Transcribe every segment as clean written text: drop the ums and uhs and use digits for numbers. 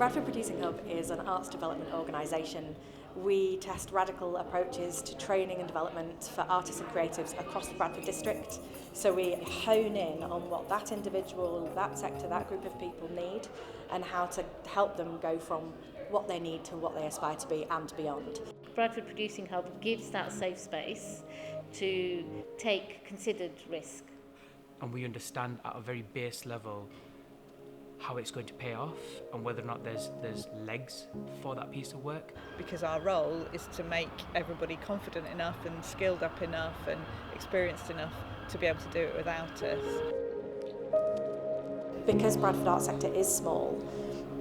Bradford Producing Hub is an arts development organisation. We test radical approaches to training and development for artists and creatives across the Bradford district. So we hone in on what that individual, that sector, that group of people need and how to help them go from what they need to what they aspire to be and beyond. Bradford Producing Hub gives that safe space to take considered risk. And we understand at a very base level how it's going to pay off and whether or not there's legs for that piece of work. Because our role is to make everybody confident enough and skilled up enough and experienced enough to be able to do it without us. Because Bradford Arts Sector is small,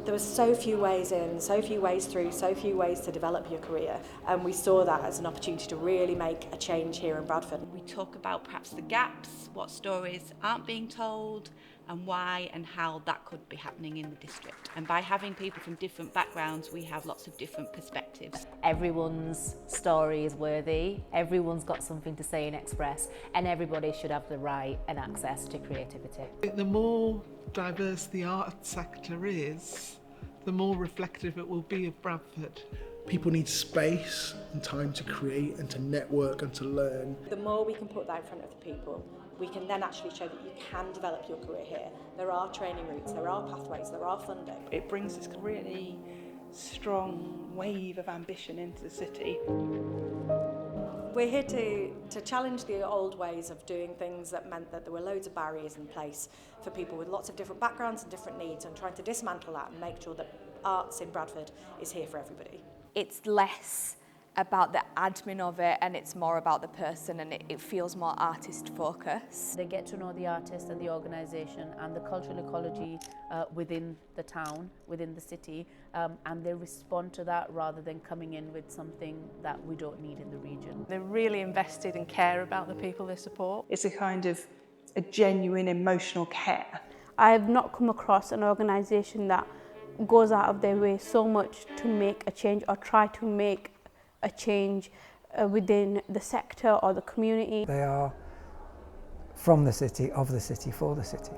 there were so few ways in, so few ways through, so few ways to develop your career, and we saw that as an opportunity to really make a change here in Bradford. We talk about perhaps the gaps, what stories aren't being told, and why and how that could be happening in the district. And by having people from different backgrounds, we have lots of different perspectives. Everyone's story is worthy, everyone's got something to say and express, and everybody should have the right and access to creativity. The more diverse the art sector is, the more reflective it will be of Bradford. People need space and time to create and to network and to learn. The more we can put that in front of the people, we can then actually show that you can develop your career here. There are training routes, there are pathways, there are funding. It brings this really strong wave of ambition into the city. We're here to challenge the old ways of doing things that meant that there were loads of barriers in place for people with lots of different backgrounds and different needs, and trying to dismantle that and make sure that arts in Bradford is here for everybody. It's less about the admin of it and it's more about the person, and it feels more artist focused. They get to know the artist and the organisation and the cultural ecology within the town, within the city, and they respond to that rather than coming in with something that we don't need in the region. They're really invested and care about the people they support. It's a kind of a genuine emotional care. I have not come across an organisation that goes out of their way so much to make a change or try to make a change within the sector or the community. They are from the city, of the city, for the city.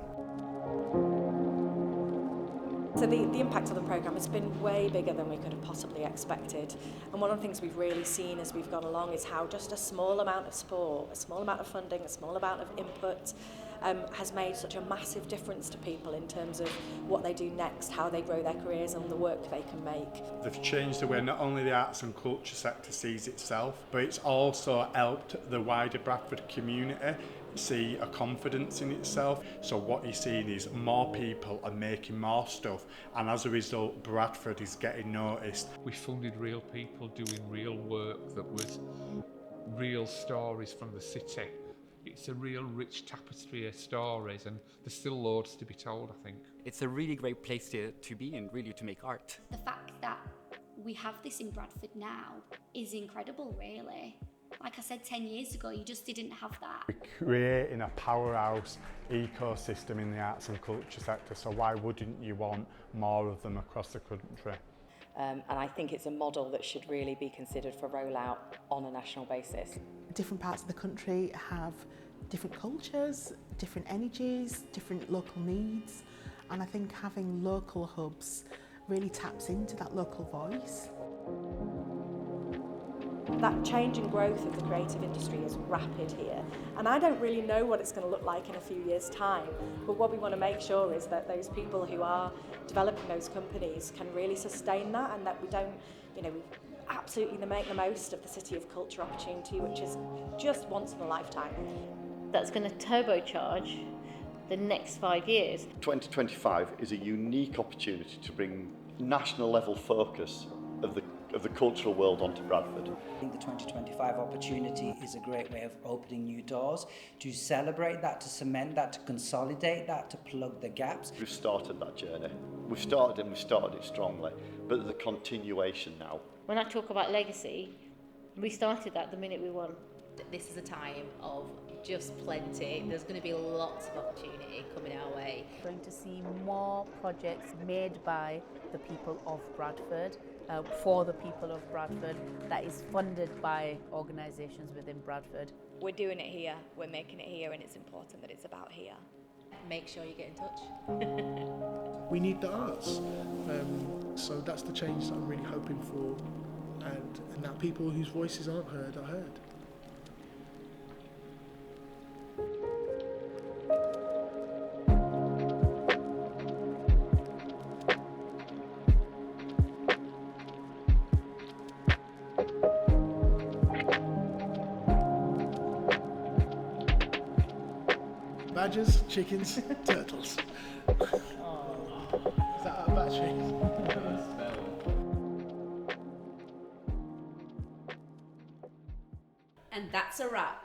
So the impact of the programme has been way bigger than we could have possibly expected. And one of the things we've really seen as we've gone along is how just a small amount of support, a small amount of funding, a small amount of input has made such a massive difference to people in terms of what they do next, how they grow their careers and the work they can make. They've changed the way not only the arts and culture sector sees itself, but it's also helped the wider Bradford community see a confidence in itself. So what you're seeing is more people are making more stuff, and as a result Bradford is getting noticed. We funded real people doing real work that was real stories from the city. It's a real rich tapestry of stories, and there's still loads to be told, I think. It's a really great place to be and really to make art. The fact that we have this in Bradford now is incredible, really. Like I said, 10 years ago, you just didn't have that. We're creating a powerhouse ecosystem in the arts and culture sector, so why wouldn't you want more of them across the country? And I think it's a model that should really be considered for rollout on a national basis. Different parts of the country have different cultures, different energies, different local needs, and I think having local hubs really taps into that local voice. That change and growth of the creative industry is rapid here, and I don't really know what it's going to look like in a few years' time, but what we want to make sure is that those people who are developing those companies can really sustain that, and that we don't, we absolutely make the most of the City of Culture opportunity, which is just once in a lifetime. That's going to turbocharge the next 5 years. 2025 is a unique opportunity to bring national level focus of the cultural world onto Bradford. I think the 2025 opportunity is a great way of opening new doors, to celebrate that, to cement that, to consolidate that, to plug the gaps. We've started that journey. We've started it strongly, but the continuation now. When I talk about legacy, we started that the minute we won. This is a time of just plenty. There's going to be lots of opportunity coming our way. We're going to see more projects made by the people of Bradford, for the people of Bradford, that is funded by organisations within Bradford. We're doing it here, we're making it here, and it's important that it's about here. Make sure you get in touch. we need the arts. So that's the change that I'm really hoping for, and that people whose voices aren't heard are heard. Badgers, chickens, turtles. Is that out of battery? And that's a wrap.